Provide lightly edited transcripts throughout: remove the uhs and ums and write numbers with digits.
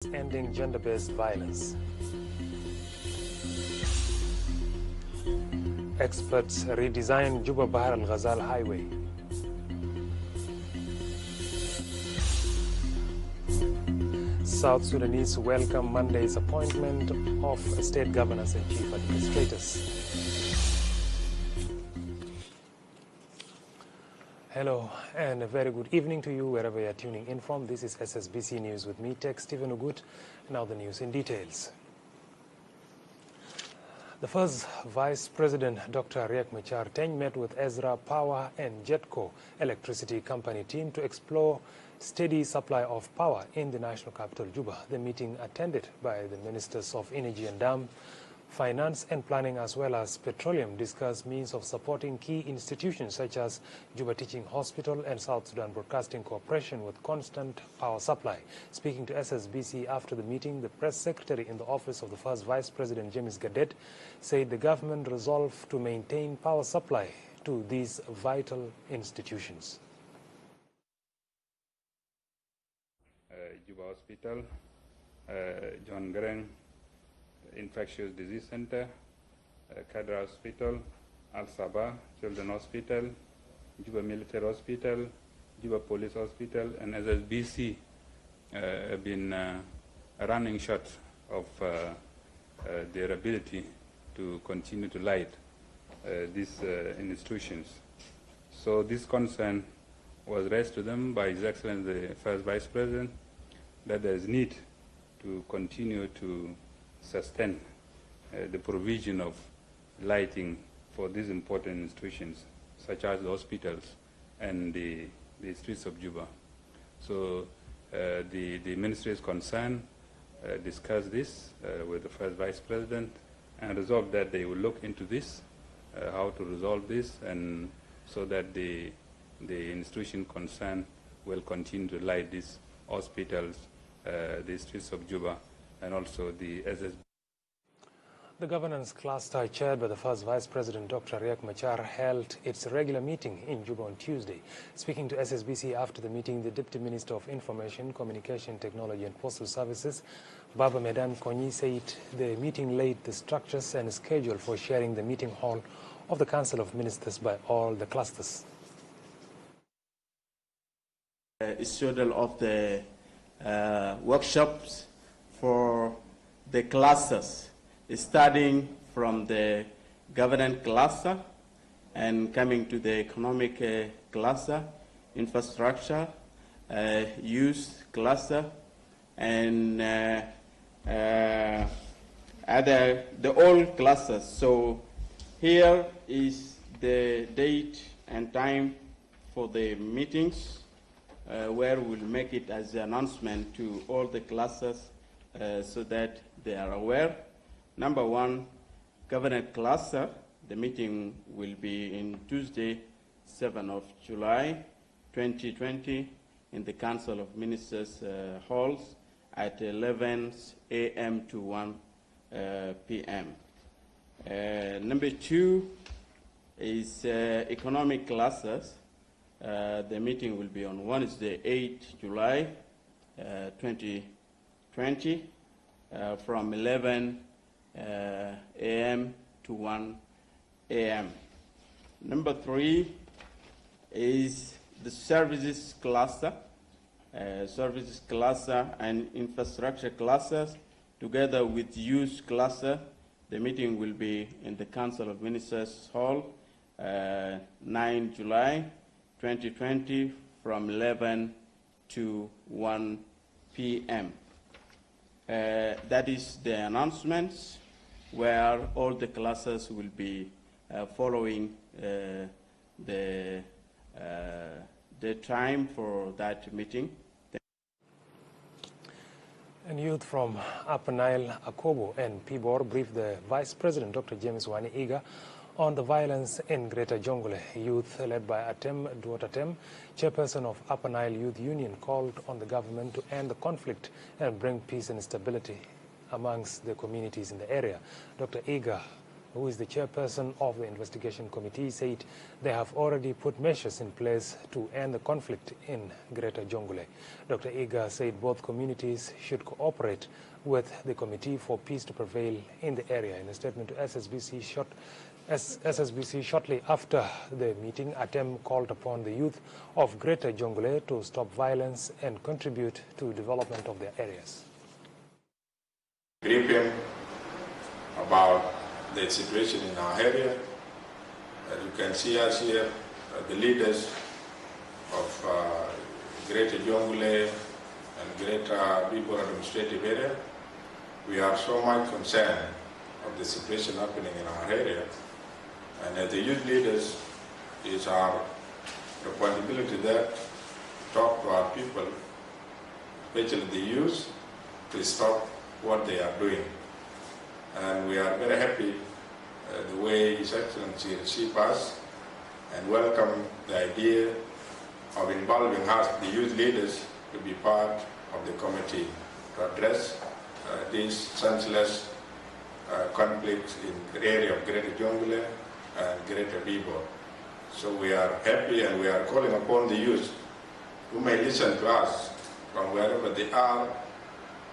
ending gender-based violence. Experts redesign Juba Bahar al-Ghazal Highway. South Sudanese welcome Monday's appointment of state governors and chief administrators. Hello and a very good evening to you wherever you are tuning in from. This is SSBC News with me, Tech Stephen Ugut. Now the news in details. The first Vice President, Dr. Riek Machar Teng, met with Ezra Power and Jetco electricity company team to explore steady supply of power in the national capital, Juba. The meeting attended by the Ministers of Energy and Dam, Finance and Planning as well as Petroleum discussed means of supporting key institutions such as Juba Teaching Hospital and South Sudan Broadcasting Corporation with constant power supply. Speaking to SSBC after the meeting, the press secretary in the office of the first Vice President, James Gadet, said the government resolved to maintain power supply to these vital institutions. Juba Hospital, John Greng Infectious Disease Center, Kadra Hospital, Al Sabah Children's Hospital, Juba Military Hospital, Juba Police Hospital, and SSBC have been running short of their ability to continue to light these institutions. So this concern was raised to them by His Excellency the First Vice President that there is need to continue to sustain the provision of lighting for these important institutions, such as the hospitals and the streets of Juba. So the ministry is concerned, discussed this with the First Vice President, and resolved that they will look into this, how to resolve this, and so that the institution concerned will continue to light these hospitals, the streets of Juba, and also the SSBC. The governance cluster chaired by the first Vice President, Dr. Riek Machar, held its regular meeting in Juba on Tuesday. Speaking to SSBC after the meeting, the Deputy Minister of Information, Communication Technology and Postal Services, Baba Medan Konyi, said the meeting laid the structures and schedule for sharing the meeting hall of the Council of Ministers by all the clusters. Schedule of the workshops for the clusters, starting from the governance cluster and coming to the economic cluster, infrastructure, youth cluster, and the all clusters. So here is the date and time for the meetings, where we'll make it as an announcement to all the clusters so that they are aware. Number one, governance cluster, the meeting will be in Tuesday, 7th of July, 2020, in the Council of Ministers halls at 11 a.m. to 1 p.m. Number two is economic clusters. The meeting will be on Wednesday, 8th July, 2020, from 11 a.m. to 1 a.m. Number three is the services cluster. Services cluster and infrastructure clusters, together with youth cluster. The meeting will be in the Council of Ministers Hall, 9 July, 2020, from 11 to 1 p.m. That is the announcements, where all the classes will be following the time for that meeting. And youth from Upper Nile, Akobo and Pibor briefed the Vice President, Dr. James Wani Iga, on the violence in Greater Jonglei. Youth led by Atem Duotatem, chairperson of Upper Nile Youth Union, called on the government to end the conflict and bring peace and stability amongst the communities in the area. Dr. Iga who is the chairperson of the investigation committee, said they have already put measures in place to end the conflict in Greater Jonglei. Dr. Iga said both communities should cooperate with the committee for peace to prevail in the area. In a statement to SSBC, shortly after the meeting, ATEM called upon the youth of Greater Jonglei to stop violence and contribute to development of their areas. Briefing about the situation in our area. As you can see us here, the leaders of Greater Jonglei and Greater Bibor administrative area, we are so much concerned of the situation happening in our area. And as the youth leaders, it's our responsibility there to talk to our people, especially the youth, to stop what they are doing. And we are very happy the way His Excellency received us and welcome the idea of involving us, the youth leaders, to be part of the committee to address these senseless conflicts in the area of Greater Jonglei and Greater Bibor. So we are happy and we are calling upon the youth who may listen to us from wherever they are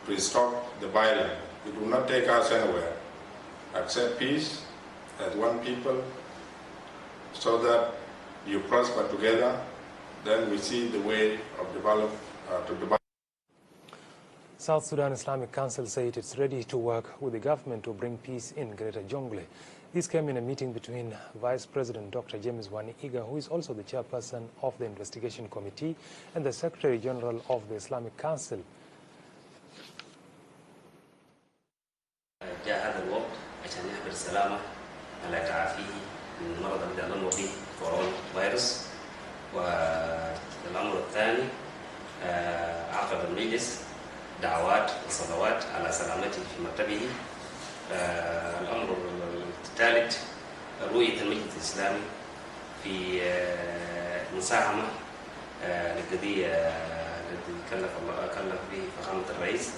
to stop the violence. It will not take us anywhere. Accept peace as one people so that you prosper together. Then we see the way of develop. South Sudan Islamic Council said it's ready to work with the government to bring peace in Greater Jonglei. This came in a meeting between Vice President Dr. James Wani Iga, who is also the chairperson of the investigation committee, and the Secretary General of the Islamic Council. جاء هذا الوقت عشان يحمل السلامة على تعافيه من المرض الذي نمر به كورونا فيروس. والأمر الثاني عقد المجلس دعوات وصلوات على سلامته في مكتبه. الأمر الثالث رؤية المجلس الإسلامي في مساهمة للقضية التي كلف به فخامة الرئيس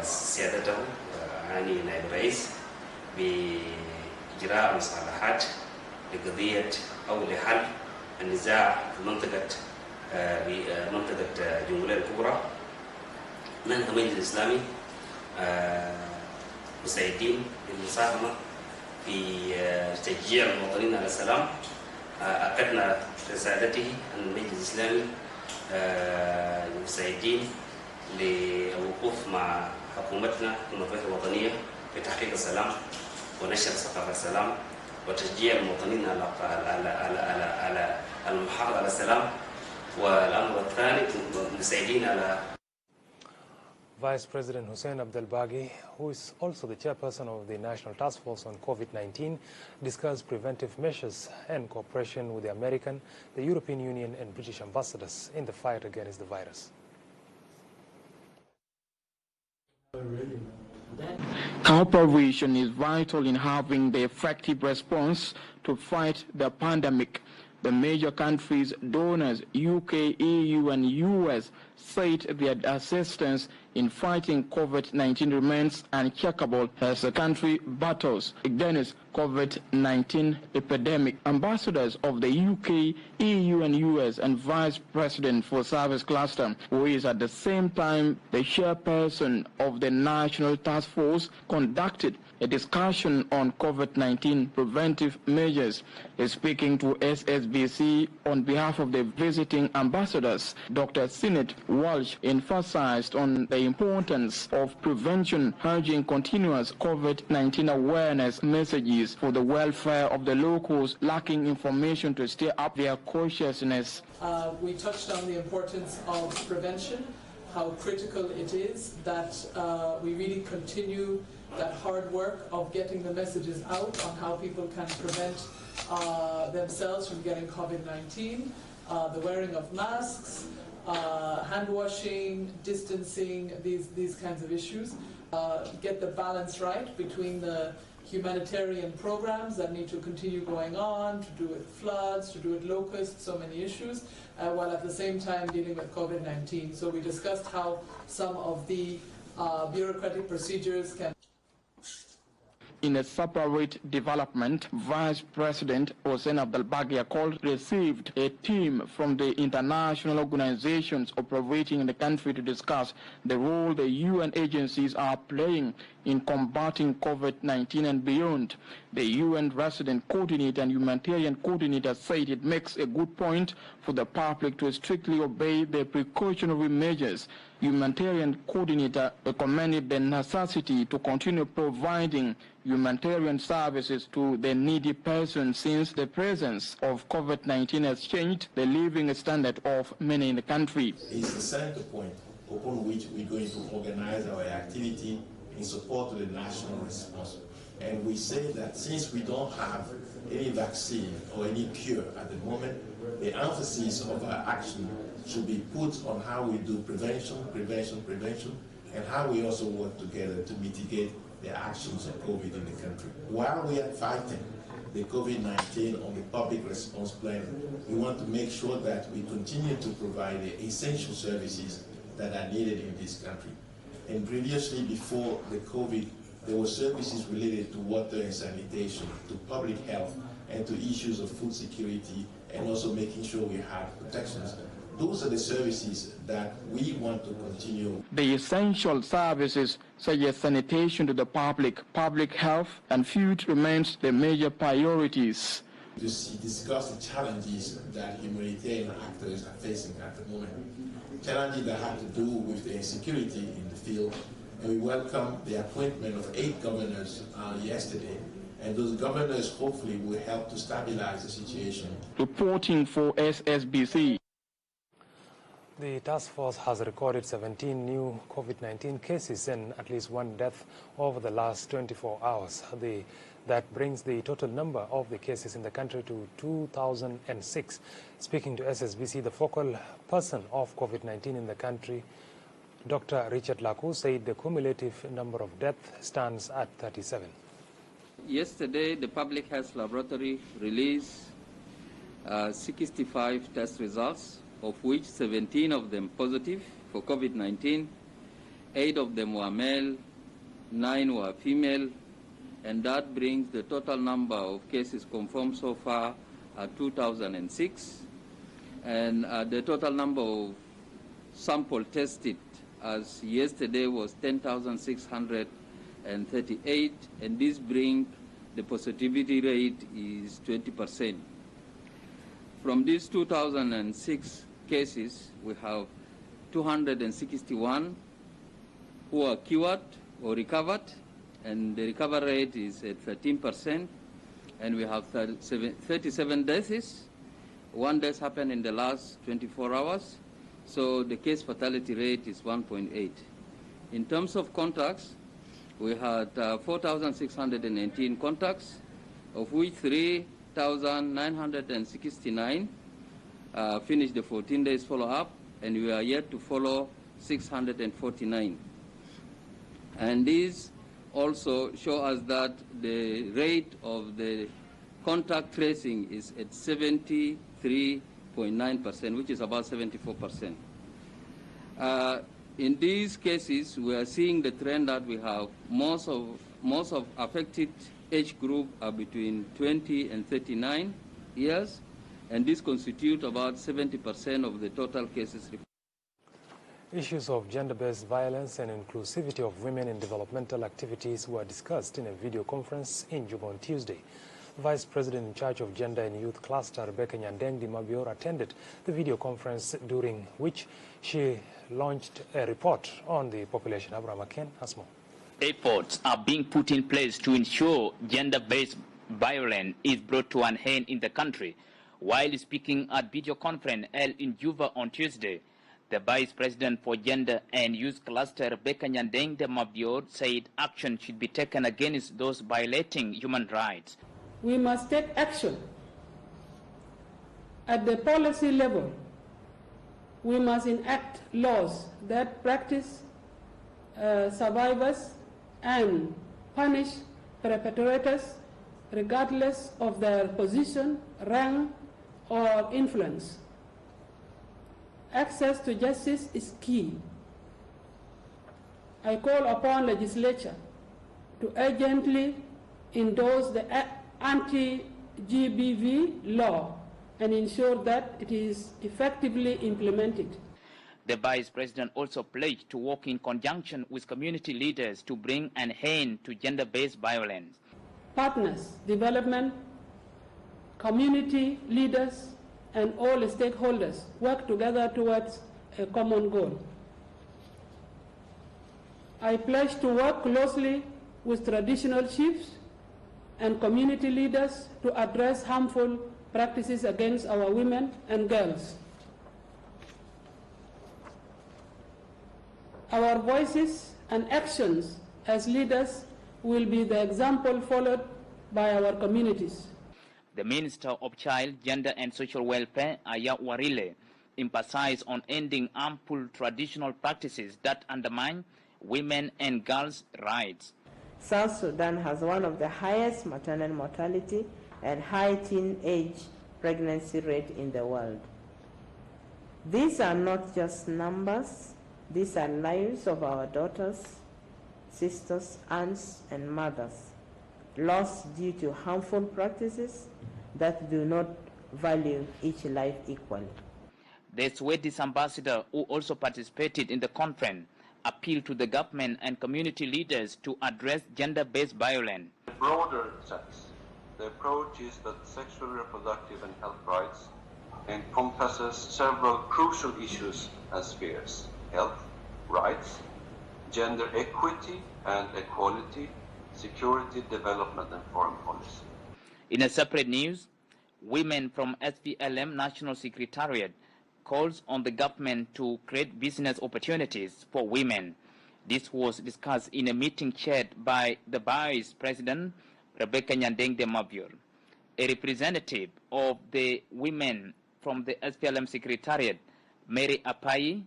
سيادته يعني نائب الرئيس بإجراء مصالحات لقضية أو لحل النزاع في منطقة جنغولي الكبرى. نحن كمجلس الإسلامي مساعدين للمساهمة في تشجيع المواطنين على السلام. أكدنا رسالته أن المجلس الإسلامي مساعدين للوقوف مع حكومتنا المنظمات الوطنية في تحقيق السلام ونشر ثقافة السلام وتشجيع المواطنين على المحافظة على السلام. والأمر الثاني مساعدين على Vice President Hussein Abdel Baghi, who is also the chairperson of the National Task Force on COVID-19, discussed preventive measures and cooperation with the American, the European Union and British ambassadors in the fight against the virus. Cooperation is vital in having the effective response to fight the pandemic. The major countries, donors, UK, EU and US, said their assistance in fighting COVID-19 remains uncheckable as the country battles against COVID-19 epidemic. Ambassadors of the UK, EU and US and Vice President for Service Cluster, who is at the same time the chairperson of the National Task Force, conducted a discussion on COVID-19 preventive measures. Speaking to SSBC on behalf of the visiting ambassadors, Dr. Sinet Walsh emphasized on the importance of prevention, urging continuous COVID-19 awareness messages for the welfare of the locals lacking information to stay up their cautiousness. We touched on the importance of prevention, how critical it is that we really continue that hard work of getting the messages out on how people can prevent themselves from getting COVID-19, the wearing of masks, hand washing, distancing, these kinds of issues. Get the balance right between the humanitarian programs that need to continue going on, to do with floods, to do with locusts, so many issues, while at the same time dealing with COVID-19. So we discussed how some of the bureaucratic procedures can. in a separate development, Vice President Hossein Abdelbagia received a team from the international organizations operating in the country to discuss the role the UN agencies are playing in combating COVID-19 and beyond. The UN resident coordinator and humanitarian coordinator said it makes a good point for the public to strictly obey the precautionary measures. Humanitarian coordinator recommended the necessity to continue providing humanitarian services to the needy persons since the presence of COVID-19 has changed the living standard of many in the country. It's the center point upon which we're going to organize our activity in support of the national response. And we say that since we don't have any vaccine or any cure at the moment, the emphasis of our action should be put on how we do prevention, and how we also work together to mitigate the actions of COVID in the country. While we are fighting the COVID-19 on the public response plan, we want to make sure that we continue to provide the essential services that are needed in this country. And previously, before the COVID, there were services related to water and sanitation, to public health, and to issues of food security, and also making sure we have protections. Those are the services that we want to continue. The essential services such as sanitation to the public health, and food remains the major priorities. To discuss the challenges that humanitarian actors are facing at the moment. Challenges that have to do with the insecurity in the field. And we welcome the appointment of 8 governors yesterday. And those governors hopefully will help to stabilize the situation. Reporting for SSBC. The task force has recorded 17 new COVID-19 cases and at least 1 death over the last 24 hours. That brings the total number of the cases in the country to 2,006. Speaking to SSBC, the focal person of COVID-19 in the country, Dr. Richard Laku, said the cumulative number of deaths stands at 37. Yesterday, the Public Health Laboratory released 65 test results, of which 17 of them positive for COVID-19, 8 of them were male, 9 were female, and that brings the total number of cases confirmed so far at 2,006. And the total number of sample tested as yesterday was 10,638, and this brings the positivity rate is 20%. From these 2,006 cases, we have 261 who are cured or recovered, and the recovery rate is at 13%, and we have 37 deaths. 1 death happened in the last 24 hours, so the case fatality rate is 1.8. In terms of contacts, we had 4,619 contacts, of which 3,969 finished the 14 days follow-up, and we are yet to follow 649. And these also show us that the rate of the contact tracing is at 73.9%, which is about 74%. In these cases, we are seeing the trend that we have most of affected age group are between 20 and 39 years, and this constitutes about 70% of the total cases. Issues of gender-based violence and inclusivity of women in developmental activities were discussed in a video conference in Juba on Tuesday. Vice President in charge of Gender and Youth Cluster, Rebecca Nyandeng Mabior, attended the video conference, during which she launched a report on the population. Abraham Aken has more. Efforts are being put in place to ensure gender-based violence is brought to an end in the country. While speaking at video conference held in Juba on Tuesday, the Vice President for Gender and Youth Cluster, Rebecca Nyandeng Mabior, said action should be taken against those violating human rights. We must take action at the policy level. We must enact laws that practice survivors and punish perpetrators regardless of their position, rank, or influence. Access to justice is key. I call upon legislature to urgently endorse the anti-GBV law and ensure that it is effectively implemented. The Vice President also pledged to work in conjunction with community leaders to bring an end to gender-based violence. Partners, development, community leaders, and all stakeholders work together towards a common goal. I pledge to work closely with traditional chiefs and community leaders to address harmful practices against our women and girls. Our voices and actions as leaders will be the example followed by our communities. The Minister of Child, Gender and Social Welfare, Aya Warile, emphasized on ending harmful traditional practices that undermine women and girls' rights. South Sudan has one of the highest maternal mortality and high teen-age pregnancy rate in the world. These are not just numbers, these are lives of our daughters, sisters, aunts, and mothers, lost due to harmful practices that do not value each life equally. The Swedish ambassador, who also participated in the conference, appealed to the government and community leaders to address gender-based violence. In a broader sense, the approach is that sexual, reproductive, and health rights encompasses several crucial issues and spheres: health, rights, gender equity and equality, security, development, and foreign policy. In a separate news, women from SPLM National Secretariat calls on the government to create business opportunities for women. This was discussed in a meeting chaired by the Vice President, Rebecca Nyandeng de Mabior. A representative of the women from the SPLM Secretariat, Mary Apai,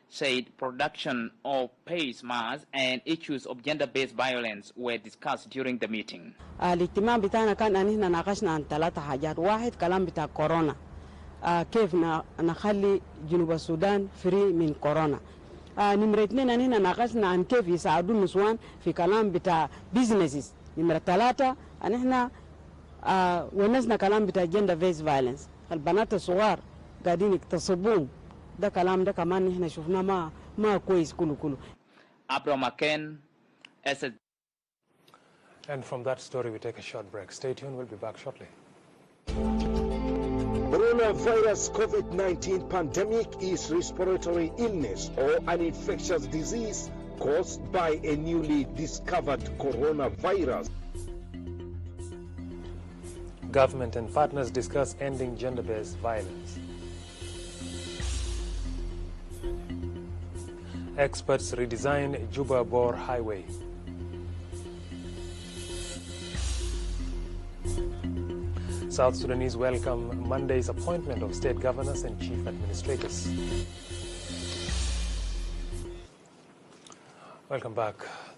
said production of face masks and issues of gender-based violence were discussed during the meeting. الاجتماع بتاعنا كان أننا ناقشنا عن 3 حاجات. واحد كلام بتاع كورونا، كيف نخلي جنوب السودان فري من كورونا. نمرة 2 أننا ناقشنا عن كيف يساعدوا النسوان في كلام بتاع بيزنسز. نمرة 3 أننا ونسنا كلام بتاع gender-based violence. البنات الصغار قاعدين يغتصبون. ده كلام ده كمان احنا شفناه ما كويس كله. Abraham McCain, SS. And from that story we take a short break. Stay tuned, we'll be back shortly. Coronavirus COVID-19 pandemic is respiratory illness or an infectious disease caused by a newly discovered coronavirus. Government and partners discuss ending gender-based violence. Experts redesign Juba-Bor Highway. South Sudanese welcome Monday's appointment of state governors and chief administrators. Welcome back.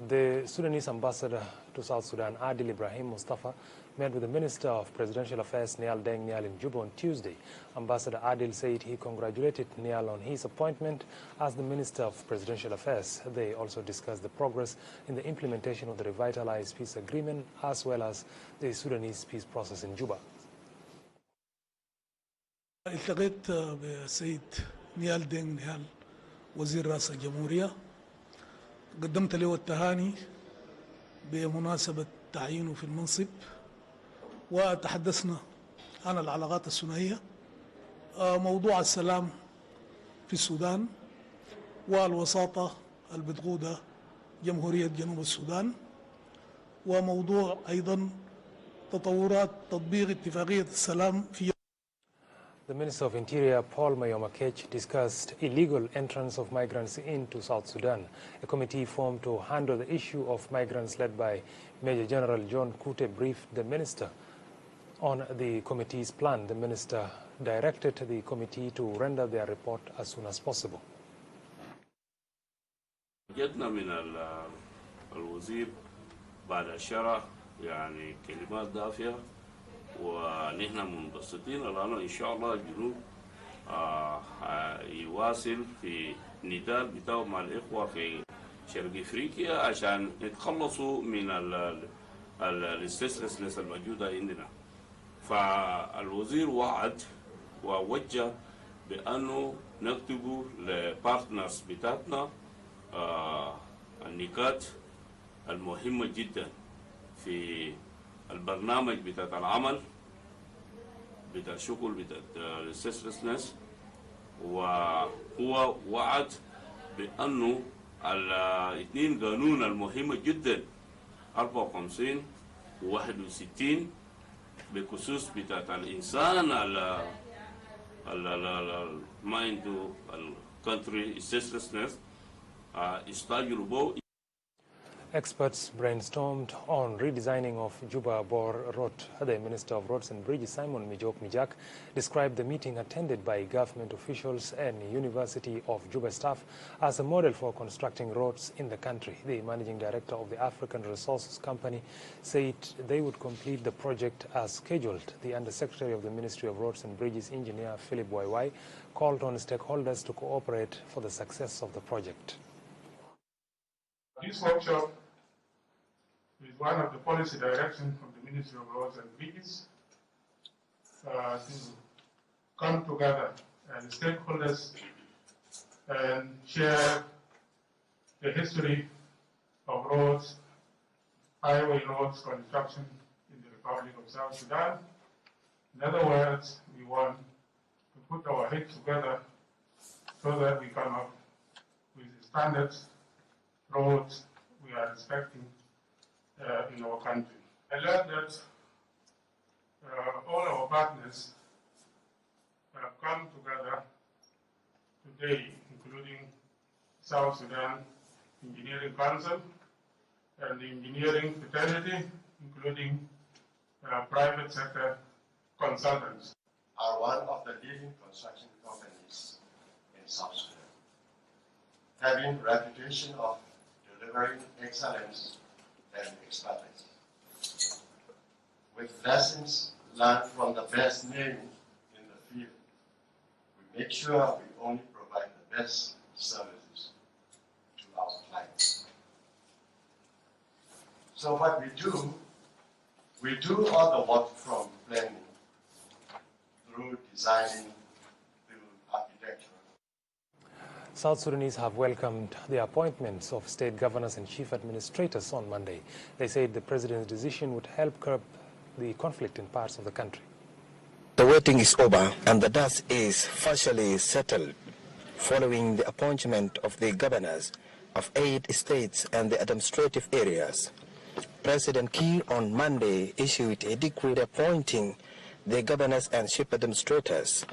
The Sudanese ambassador to South Sudan, Adil Ibrahim Mustafa, met with the Minister of Presidential Affairs, Nile in Juba on Tuesday. Ambassador Adil said he congratulated Nile on his appointment as the Minister of Presidential Affairs. They also discussed the progress in the implementation of the revitalized peace agreement as well as the Sudanese peace process in Juba. التقيت بسيد نيال دينغ نيال وزير رئاسة الجمهورية، قدمت له التهاني بمناسبة تعيينه في المنصب، وتحدثنا عن العلاقات الثنائية، موضوع السلام في السودان والوساطة اللي بتقودها جمهورية جنوب السودان، وموضوع أيضا تطورات تطبيق اتفاقية السلام في. The Minister of Interior, Paul Mayomakech, discussed illegal entrance of migrants into South Sudan. A committee formed to handle the issue of migrants led by Major General John Kute briefed the Minister on the committee's plan. The Minister directed the committee to render their report as soon as possible. جدنا من الوزير بعد الشرح يعني كلمات دافئة، ونحن منبسطين الآن إن شاء الله الجنوب يواصل في النداء بتاعه مع الإخوة في شرق إفريقيا عشان يتخلصوا من الاستسلسنس الموجودة عندنا. فالوزير وعد ووجه بأنه نكتب لبارتنرز بتاعتنا النقاط المهمة جدا في البرنامج بتاع العمل بتاع الشغل بتاع الاستسلسنس. وهو وعد بأنه الاثنين قانون المهمة جدا 54 و 61 بخصوص بتاع الإنسان ما عنده الكونتري استسلسنس يستاجروا به. Experts brainstormed on redesigning of Juba Bor Road. The Minister of Roads and Bridges, Simon Mijok Mijak, described the meeting attended by government officials and University of Juba staff as a model for constructing roads in the country. The managing director of the African Resources Company said they would complete the project as scheduled. The Undersecretary of the Ministry of Roads and Bridges, Engineer Philip Waiwai, called on stakeholders to cooperate for the success of the project. This workshop is one of the policy directions from the Ministry of Roads and Bridges to come together and stakeholders and share the history of roads, highway roads construction in the Republic of South Sudan. In other words, we want to put our heads together so that we come up with the standards roads we are expecting in our country. I learned that all our partners have come together today, including South Sudan Engineering Council and the engineering fraternity, including private sector consultants. Are one of the leading construction companies in South Sudan, having reputation of delivering excellence and expertise. With lessons learned from the best names in the field, we make sure we only provide the best services to our clients. So what we do all the work from planning through designing, through architecture. South Sudanese have welcomed the appointments of state governors and chief administrators on Monday. They said the president's decision would help curb the conflict in parts of the country. The waiting is over and the dust is partially settled following the appointment of the governors of 8 states and the administrative areas. President Kiir on Monday issued a decree appointing the governors and chief administrators,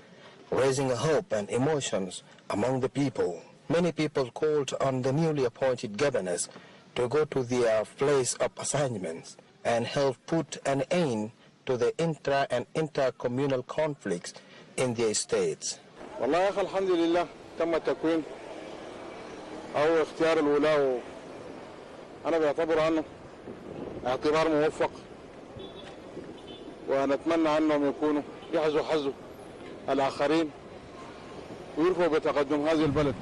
raising hope and emotions among the people. Many people called on the newly appointed governors to go to their place of assignments and help put an end to the intra and intercommunal conflicts in their states. والله يا أخي الحمد لله تم التكوين أو اختيار الولاة أنا بعتبر عنه اعتبار موفق ونتمنى أنهم يكونوا يحظوا حظ الآخرين ويرفعوا بتقدم هذه البلد.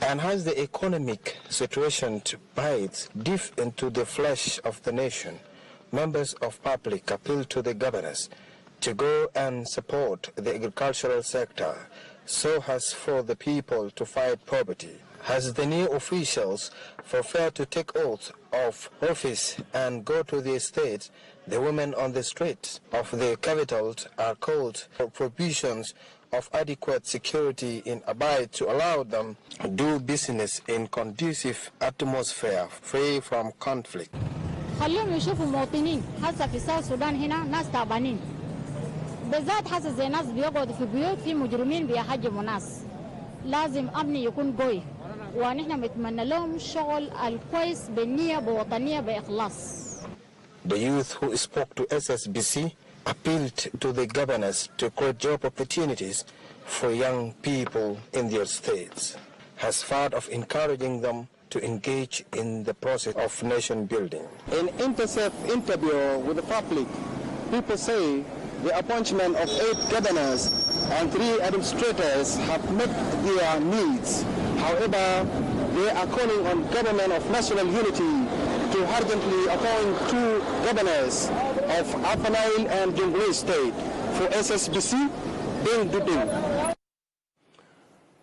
And as the economic situation bites deep into the flesh of the nation, members of public appeal to the governors to go and support the agricultural sector so as for the people to fight poverty. As the new officials prepare to take oath of office and go to the estates, the women on the streets of the capital are called for provisions of adequate security in Abai to allow them to do business in conducive atmosphere free from conflict. خليهم يشوفوا مواطنين هسه في ساوث السودان هنا ناس تعبانين بالذات حاسه زي ناس بيقعدوا في بيوت في مجرمين بيحجموا ناس لازم امن يكون قوي ونحن بنتمنى لهم شغل الكويس بنيه بوطنيه باخلاص. The youth who spoke to SSBC appealed to the governors to create job opportunities for young people in their states, as part of encouraging them to engage in the process of nation building. In interview with the public, people say the appointment of 8 governors and 3 administrators have met their needs. However, They are calling on government of national unity to urgently appoint 2 governors of Upper Nile and Jonglei State. For SSBC, Ding Duding.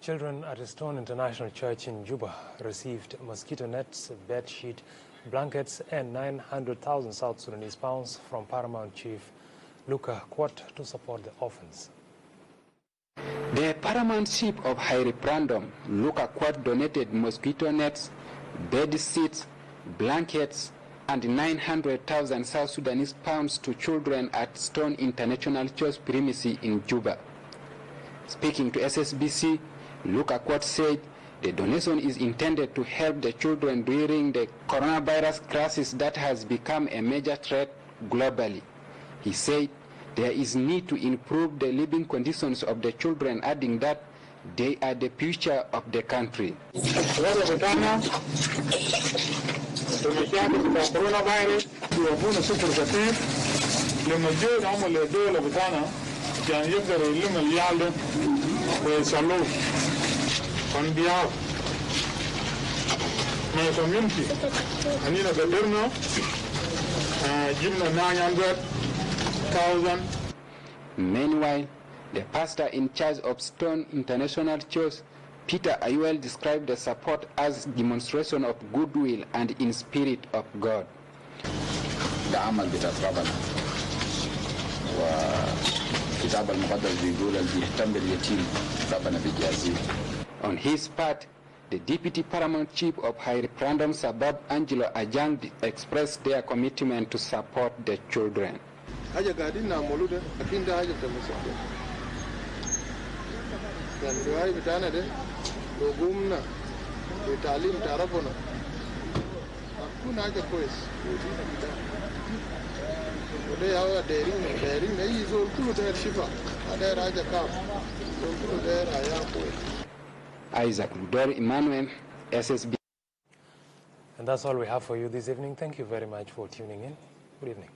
Children at Stone International Church in Juba received mosquito nets, bed sheet, blankets, and 900,000 South Sudanese pounds from Paramount Chief Luka Kwat to support the orphans. The Paramount Chief of High Referendum, Luka Kwat, donated mosquito nets, bed sheets, blankets, and 900,000 South Sudanese pounds to children at Stone International Church premises in Juba. Speaking to SSBC, Luka Kwat said the donation is intended to help the children during the coronavirus crisis that has become a major threat globally. He said there is need to improve the living conditions of the children, adding that they are the future of the country. On behalf of my community, Anina Gaderno, give 900,000. Meanwhile, the pastor in charge of Stone International Church, Peter Ayuel, described the support as demonstration of goodwill and in spirit of God. On his part, the Deputy Paramount Chief of High Referendum, Sabab Angelo Ajang, expressed their commitment to support the children. Isaac Ludor Emmanuel, SSB. And that's all we have for you this evening. Thank you very much for tuning in. Good evening.